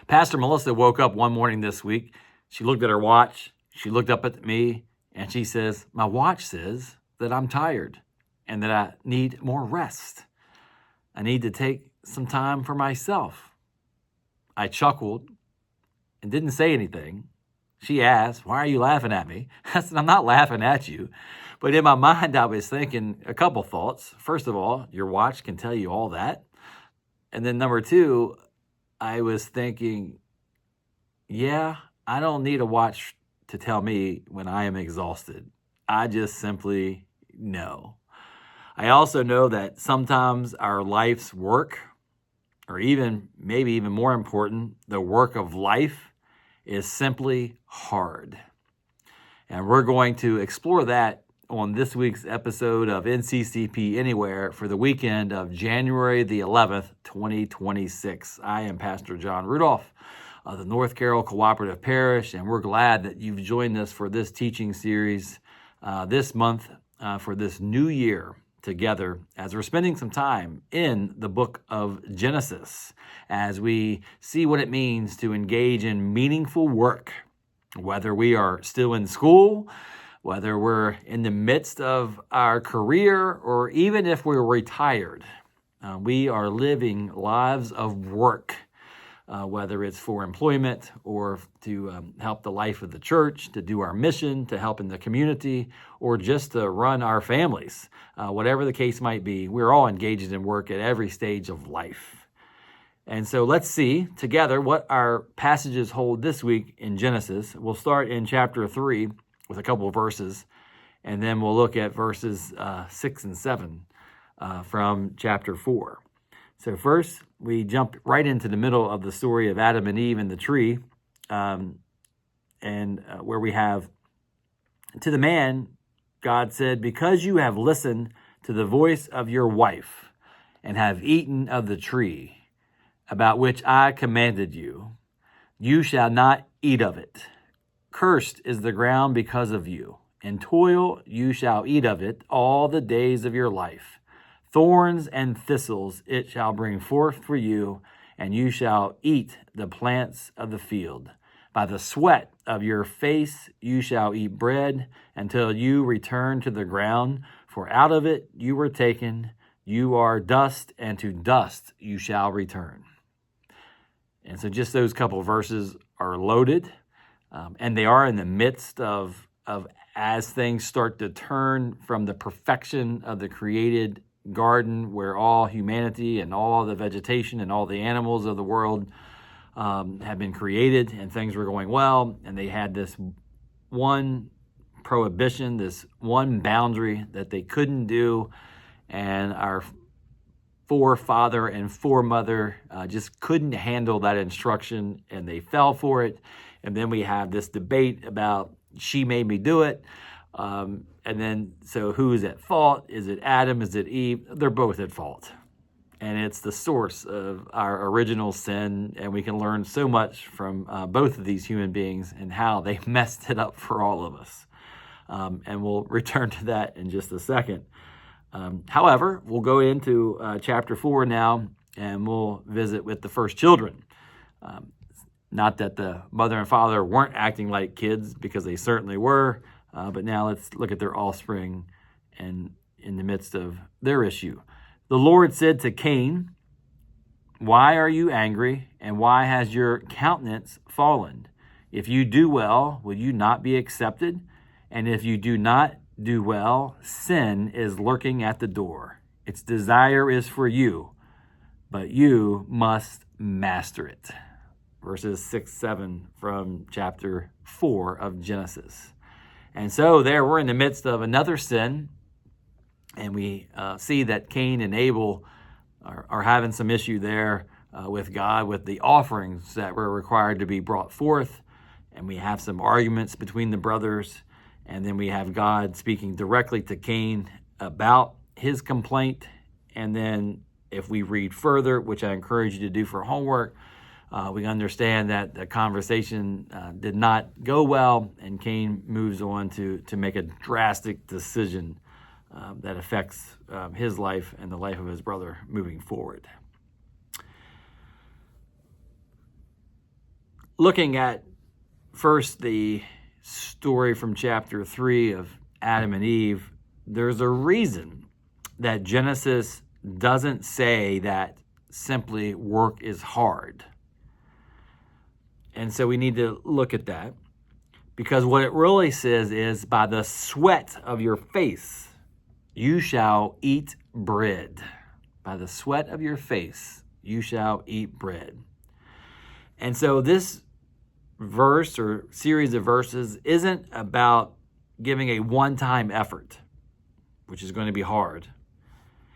Pastor Melissa woke up one morning this week. She looked at her watch. She looked up at me and she says, "My watch says that I'm tired and that I need more rest. I need to take some time for myself." I chuckled and didn't say anything. She asked, "Why are you laughing at me?" I said, "I'm not laughing at you." But in my mind, I was thinking a couple thoughts. First of all, your watch can tell you all that. And then number two, I was thinking, yeah, I don't need a watch to tell me when I am exhausted. I just simply know. I also know that sometimes our life's work, or even maybe even more important, the work of life is simply hard. And we're going to explore that on this week's episode of NCCP Anywhere for the weekend of January the 11th, 2026. I am Pastor John Rudolph of the North Carroll Cooperative Parish, and we're glad that you've joined us for this teaching series this month for this new year together as we're spending some time in the book of Genesis as we see what it means to engage in meaningful work, whether we are still in school, whether we're in the midst of our career, or even if we're retired. We are living lives of work, whether it's for employment or to help the life of the church, to do our mission, to help in the community, or just to run our families. Whatever the case might be, we're all engaged in work at every stage of life. And so let's see together what our passages hold this week in Genesis. We'll start in chapter 3 with a couple of verses, and then we'll look at verses 6 and 7 from chapter 4. So first, we jump right into the middle of the story of Adam and Eve and the tree, where we have, "To the man, God said, 'Because you have listened to the voice of your wife and have eaten of the tree about which I commanded you, you shall not eat of it. Cursed is the ground because of you. In toil you shall eat of it all the days of your life. Thorns and thistles it shall bring forth for you, and you shall eat the plants of the field. By the sweat of your face you shall eat bread until you return to the ground, for out of it you were taken. You are dust, and to dust you shall return.'" And so just those couple verses are loaded, and they are in the midst of as things start to turn from the perfection of the created garden where all humanity and all the vegetation and all the animals of the world have been created and things were going well, and they had this one prohibition, this one boundary that they couldn't do, and our forefather and foremother just couldn't handle that instruction, and they fell for it. And then we have this debate about, she made me do it. And then, so who is at fault? Is it Adam? Is it Eve? They're both at fault. And it's the source of our original sin. And we can learn so much from both of these human beings and how they messed it up for all of us. And we'll return to that in just a second. However, we'll go into chapter 4 now, and we'll visit with the first children. Not that the mother and father weren't acting like kids, because they certainly were, but now let's look at their offspring and in the midst of their issue. "The Lord said to Cain, 'Why are you angry, and why has your countenance fallen? If you do well, will you not be accepted? And if you do not do well, sin is lurking at the door. Its desire is for you, but you must master it.'" Verses 6, 7 from chapter 4 of Genesis. And so there we're in the midst of another sin, and we see that Cain and Abel are having some issue there with God, with the offerings that were required to be brought forth. And we have some arguments between the brothers. And then we have God speaking directly to Cain about his complaint. And then if we read further, which I encourage you to do for homework, we understand that the conversation did not go well, and Cain moves on to make a drastic decision that affects his life and the life of his brother moving forward. Looking at first the story from chapter 3 of Adam and Eve, there's a reason that Genesis doesn't say that simply work is hard. And so we need to look at that, because what it really says is, by the sweat of your face you shall eat bread. By the sweat of your face you shall eat bread. And so this verse or series of verses isn't about giving a one-time effort, which is going to be hard.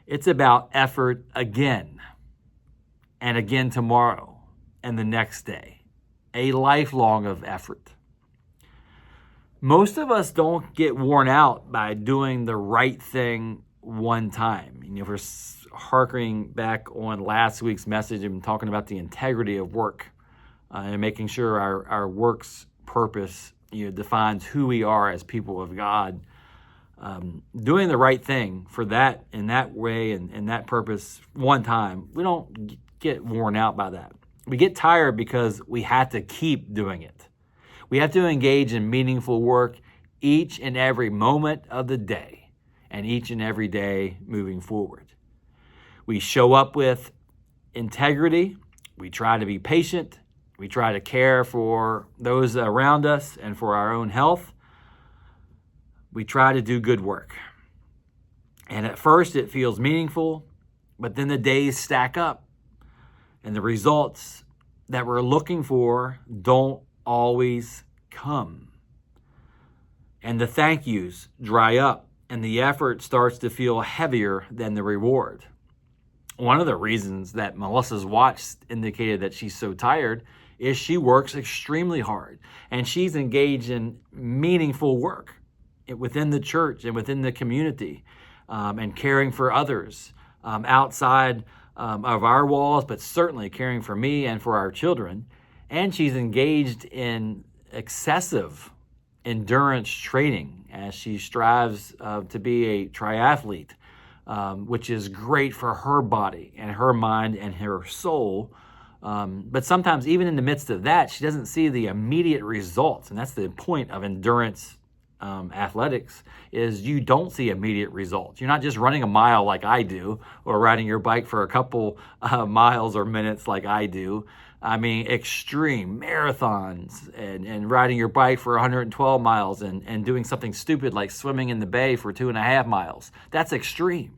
It's about effort again and again tomorrow and the next day, a lifelong of effort. Most of us don't get worn out by doing the right thing one time. If we're harking back on last week's message and talking about the integrity of work, and making sure our work's purpose defines who we are as people of God. Doing the right thing for that, in that way, and that purpose one time, we don't get worn out by that. We get tired because we have to keep doing it. We have to engage in meaningful work each and every moment of the day, and each and every day moving forward. We show up with integrity. We try to be patient. We try to care for those around us and for our own health. We try to do good work. And at first it feels meaningful, but then the days stack up and the results that we're looking for don't always come. And the thank yous dry up and the effort starts to feel heavier than the reward. One of the reasons that Melissa's watch indicated that she's so tired is she works extremely hard, and she's engaged in meaningful work within the church and within the community, and caring for others outside of our walls, but certainly caring for me and for our children. And she's engaged in excessive endurance training as she strives to be a triathlete, which is great for her body and her mind and her soul. But sometimes even in the midst of that, she doesn't see the immediate results. And that's the point of endurance athletics, is you don't see immediate results. You're not just running a mile like I do, or riding your bike for a couple miles or minutes like I do. I mean, extreme marathons and riding your bike for 112 miles and doing something stupid like swimming in the bay for 2.5 miles. That's extreme.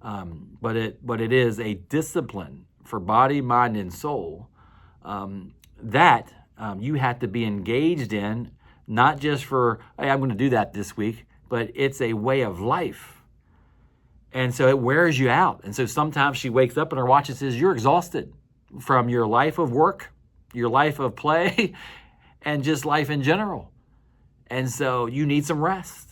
But it is a discipline for body, mind, and soul that you have to be engaged in, not just for, hey, I'm going to do that this week, but it's a way of life. And so it wears you out. And so sometimes she wakes up and her watch and says, you're exhausted from your life of work, your life of play, and just life in general. And so you need some rest.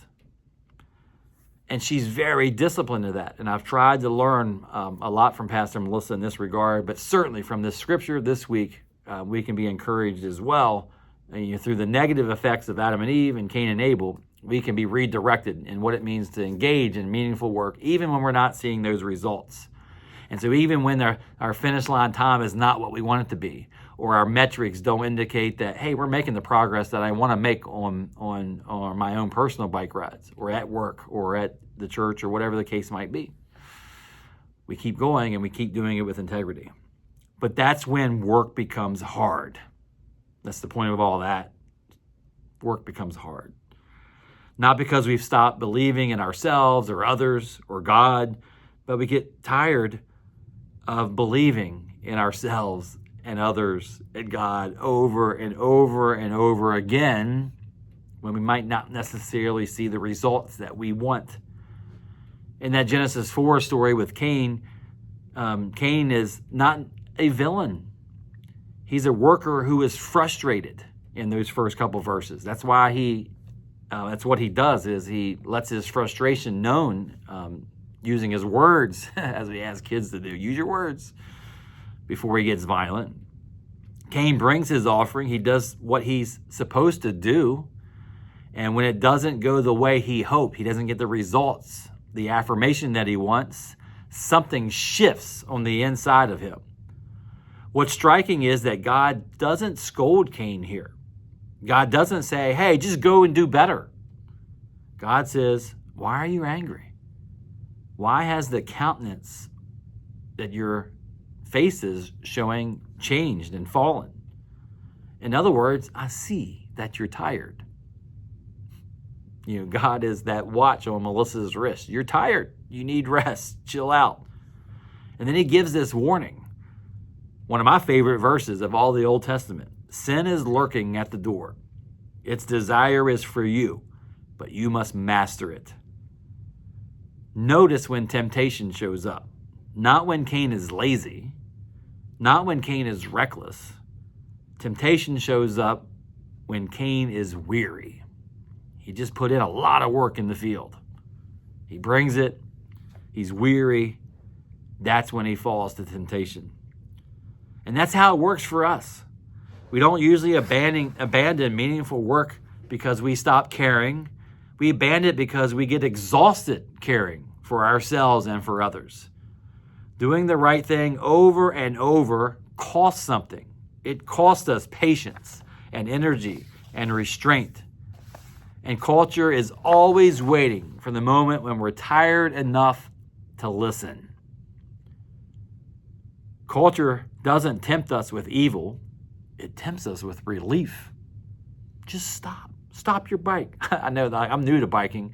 And she's very disciplined to that. And I've tried to learn a lot from Pastor Melissa in this regard, but certainly from this scripture this week, we can be encouraged as well. And, through the negative effects of Adam and Eve and Cain and Abel, we can be redirected in what it means to engage in meaningful work, even when we're not seeing those results. And so even when our finish line time is not what we want it to be, or our metrics don't indicate that, hey, we're making the progress that I want to make on my own personal bike rides, or at work, or at the church, or whatever the case might be, we keep going and we keep doing it with integrity. But that's when work becomes hard. That's the point of all that. Work becomes hard. Not because we've stopped believing in ourselves or others or God, but we get tired of believing in ourselves and others and God over and over and over again, when we might not necessarily see the results that we want. In that Genesis 4 story with Cain, Cain is not a villain. He's a worker who is frustrated in those first couple verses. That's why that's what he does, is he lets his frustration known using his words, as we ask kids to do. Use your words before he gets violent. Cain brings his offering. He does what he's supposed to do. And when it doesn't go the way he hoped, he doesn't get the results, the affirmation that he wants, something shifts on the inside of him. What's striking is that God doesn't scold Cain here. God doesn't say, hey, just go and do better. God says, why are you angry? Why has the countenance that your face is showing changed and fallen? In other words, I see that you're tired. God is that watch on Melissa's wrist. You're tired. You need rest. Chill out. And then he gives this warning. One of my favorite verses of all the Old Testament. Sin is lurking at the door. Its desire is for you, but you must master it. Notice when temptation shows up. Not when Cain is lazy. Not when Cain is reckless. Temptation shows up when Cain is weary. He just put in a lot of work in the field. He brings it. He's weary. That's when he falls to temptation. And that's how it works for us. We don't usually abandon meaningful work because we stop caring. We abandon it because we get exhausted caring for ourselves and for others. Doing the right thing over and over costs something. It costs us patience and energy and restraint. And culture is always waiting for the moment when we're tired enough to listen. Culture doesn't tempt us with evil. It tempts us with relief. Just stop. Stop your bike. I know that I'm new to biking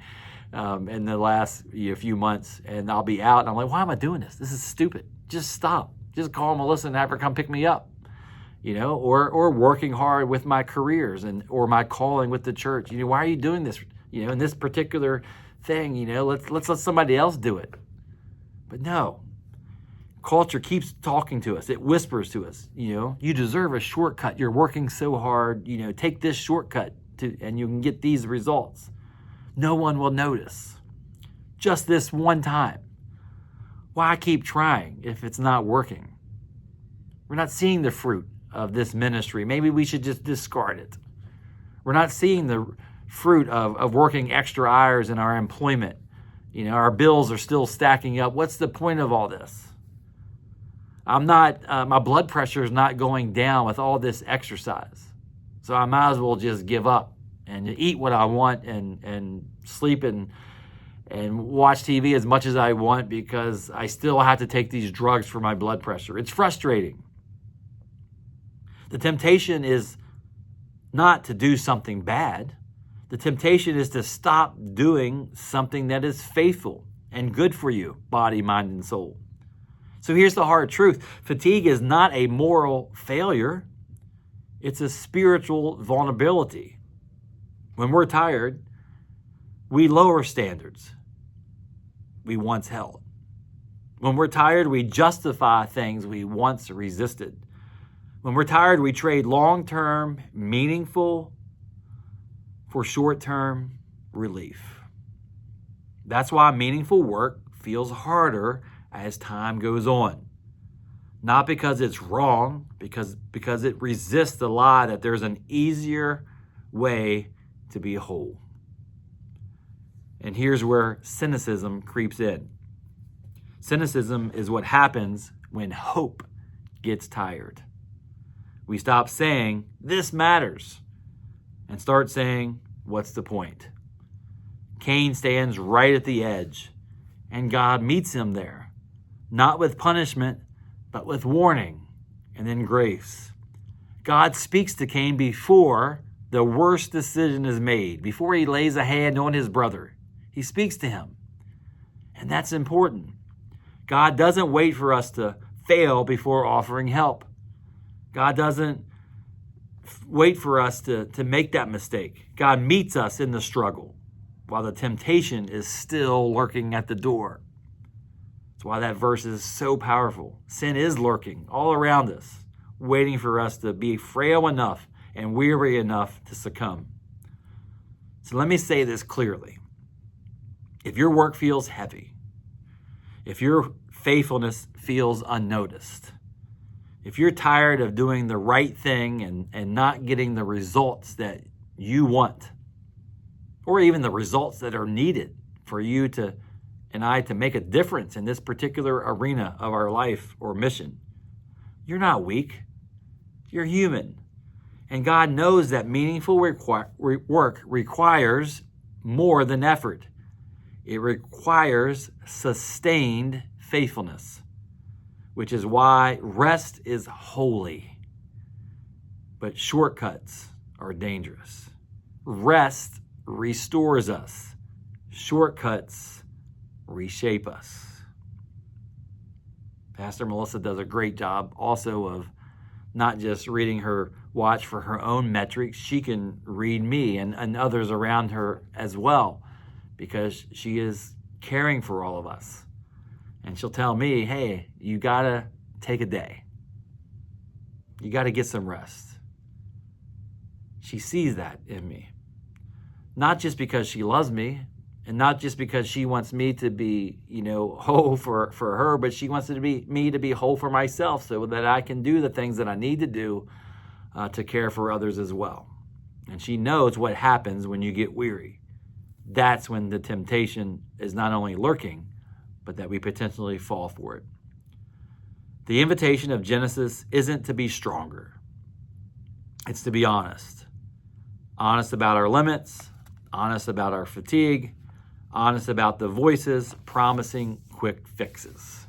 in the last few months, and I'll be out, and I'm like, why am I doing this? This is stupid. Just stop. Just call Melissa and have her come pick me up. Or working hard with my careers or my calling with the church. Why are you doing this? In this particular thing, let's let somebody else do it. But no. Culture keeps talking to us. It whispers to us, you deserve a shortcut. You're working so hard, take this shortcut and you can get these results. No one will notice. Just this one time. Why keep trying if it's not working? We're not seeing the fruit of this ministry. Maybe we should just discard it. We're not seeing the fruit of working extra hours in our employment. Our bills are still stacking up. What's the point of all this? My blood pressure is not going down with all this exercise. So I might as well just give up and eat what I want and sleep and watch TV as much as I want because I still have to take these drugs for my blood pressure. It's frustrating. The temptation is not to do something bad. The temptation is to stop doing something that is faithful and good for you, body, mind, and soul. So here's the hard truth. Fatigue is not a moral failure. It's a spiritual vulnerability. When we're tired, we lower standards we once held. When we're tired, we justify things we once resisted. When we're tired, we trade long-term, meaningful for short-term relief. That's why meaningful work feels harder as time goes on. Not because it's wrong, because it resists the lie that there's an easier way to be whole. And here's where cynicism creeps in. Cynicism is what happens when hope gets tired. We stop saying, this matters, and start saying, what's the point? Cain stands right at the edge, and God meets him there, not with punishment, but with warning and then grace. God speaks to Cain before the worst decision is made, before he lays a hand on his brother. He speaks to him, and that's important. God doesn't wait for us to fail before offering help. God doesn't wait for us to make that mistake. God meets us in the struggle while the temptation is still lurking at the door. That's why that verse is so powerful. Sin is lurking all around us, waiting for us to be frail enough and weary enough to succumb. So let me say this clearly. If your work feels heavy, if your faithfulness feels unnoticed, if you're tired of doing the right thing and not getting the results that you want, or even the results that are needed for you and I to make a difference in this particular arena of our life or mission, You're not weak. You're human. And God knows that meaningful work requires more than effort. It requires sustained faithfulness, which is why rest is holy, but shortcuts are dangerous. Rest restores us. Shortcuts reshape us. Pastor Melissa does a great job also of not just reading her watch for her own metrics. She can read me and others around her as well, because she is caring for all of us. And she'll tell me, hey, you got to take a day. You got to get some rest. She sees that in me. Not just because she loves me, and not just because she wants me to be, whole for her, but she wants me to be whole for myself, so that I can do the things that I need to do to care for others as well. And she knows what happens when you get weary. That's when the temptation is not only lurking, but that we potentially fall for it. The invitation of Genesis isn't to be stronger. It's to be honest. Honest about our limits, honest about our fatigue, honest about the voices promising quick fixes.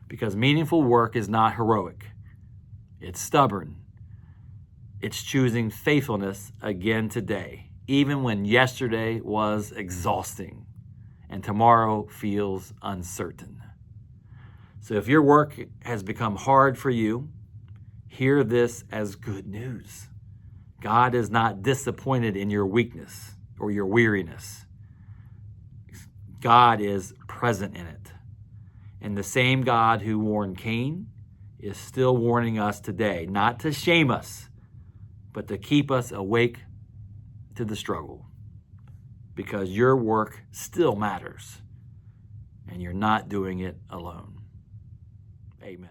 Because meaningful work is not heroic. It's stubborn. It's choosing faithfulness again today, even when yesterday was exhausting and tomorrow feels uncertain. So if your work has become hard for you, hear this as good news. God is not disappointed in your weakness or your weariness. God is present in it. And the same God who warned Cain is still warning us today, not to shame us, but to keep us awake to the struggle. Because your work still matters, and you're not doing it alone. Amen.